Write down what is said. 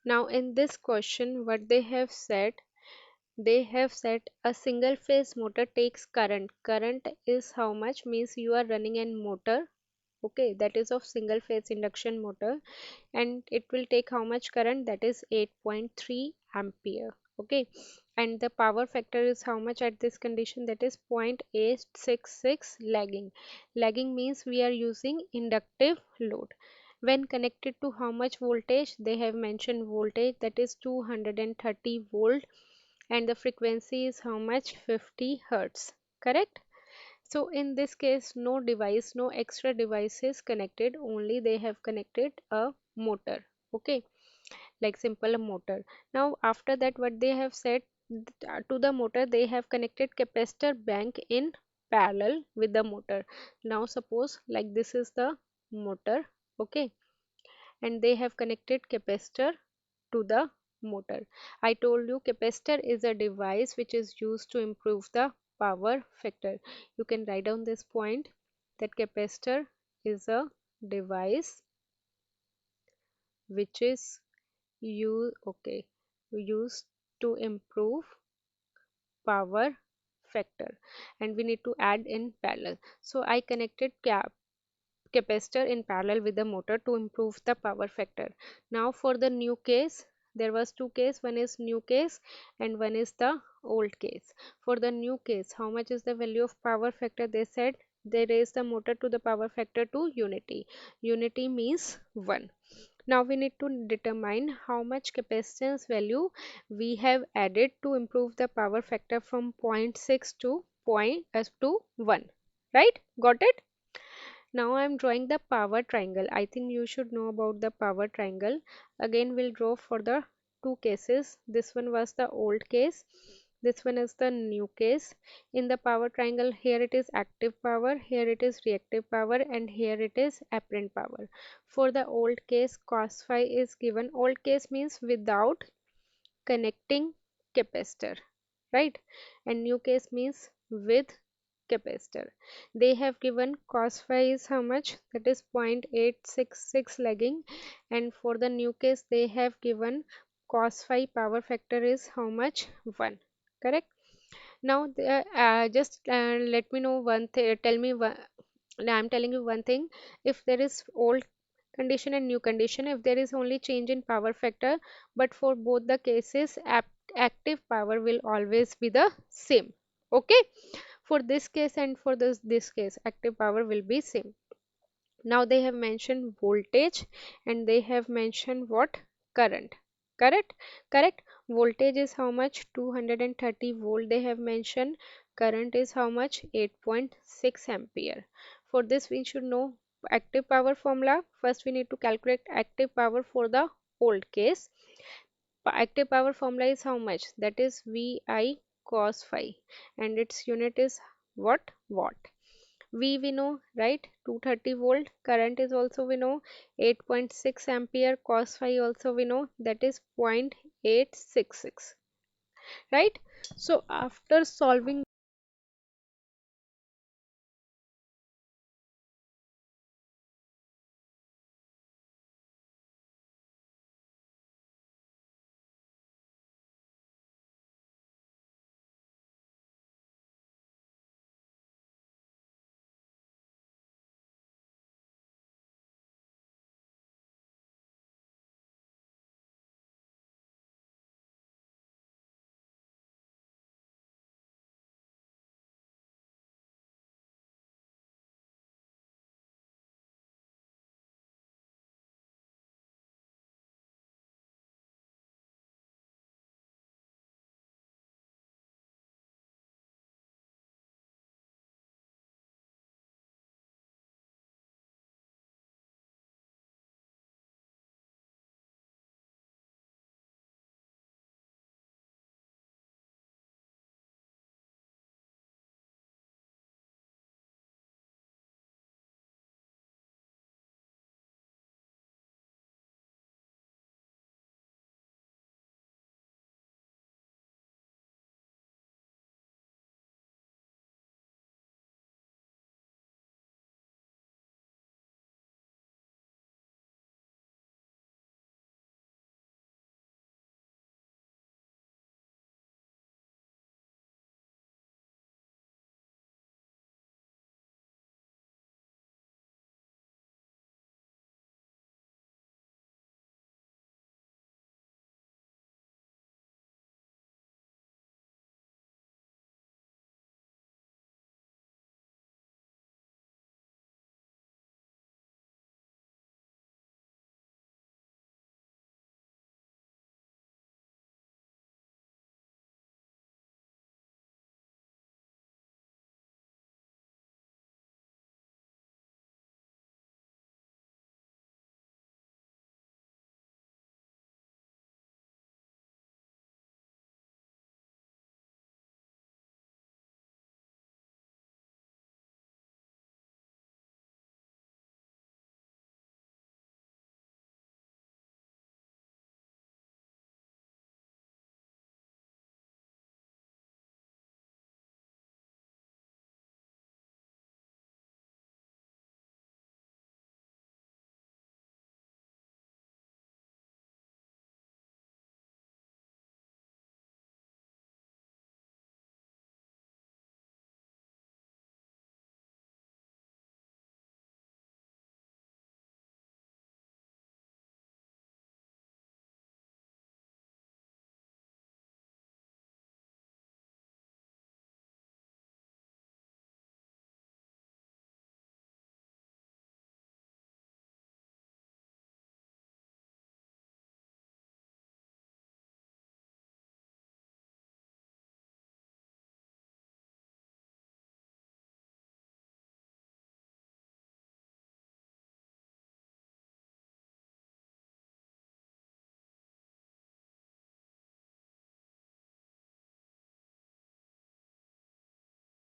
Now in this question, what they have said, they have said a single phase motor takes current. Current is how much, means you are running a motor, okay, that is of single phase induction motor, and it will take how much current, that is 8.3 ampere, okay, and the power factor is how much at this condition, that is 0.866 lagging. Lagging means we are using inductive load. When connected to how much voltage, they have mentioned voltage, that is 230 volt, and the frequency is how much, 50 hertz, correct. So in this case, no device, no extra devices connected, only they have connected a motor, okay, like simple motor. Now after that, what they have said, to the motor they have connected capacitor bank in parallel with the motor. Now suppose like this is the motor, okay, and they have connected capacitor to the motor. I told you capacitor is a device which is used to improve the power factor. You can write down this point, that capacitor is a device which is used to improve power factor, and we need to add in parallel. So I connected capacitor in parallel with the motor to improve the power factor. Now for the new case, there was two case, one is new case and one is the old case. For the new case, how much is the value of power factor? They said they raise the motor to the power factor to unity. Unity means 1. Now we need to determine how much capacitance value we have added to improve the power factor from zero point 0.6 to to 1. Right? Got it? Now I am drawing the power triangle. I think you should know about the power triangle. Again we'll draw for the two cases. This one was the old case. This one is the new case. In the power triangle, here it is active power, here it is reactive power, and here it is apparent power. For the old case, cos phi is given. Old case means without connecting capacitor, right? And new case means with capacitor. They have given cos phi is how much, that is 0.866 lagging, and for the new case they have given cos phi power factor is how much, 1, correct. Now just let me know one thing, tell me one, I'm telling you one thing, if there is old condition and new condition, if there is only change in power factor, but for both the cases active power will always be the same, okay. For this case and for this case, active power will be same. Now they have mentioned voltage and they have mentioned what, current, correct. Correct. Voltage is how much, 230 volt they have mentioned. Current is how much, 8.6 ampere. For this we should know active power formula. First we need to calculate active power for the old case. Active power formula is how much, that is vi cos phi, and its unit is what, watt. We know, right, 230 volt. Current is also we know 8.6 ampere. Cos phi also we know, that is 0.866, right. So after solving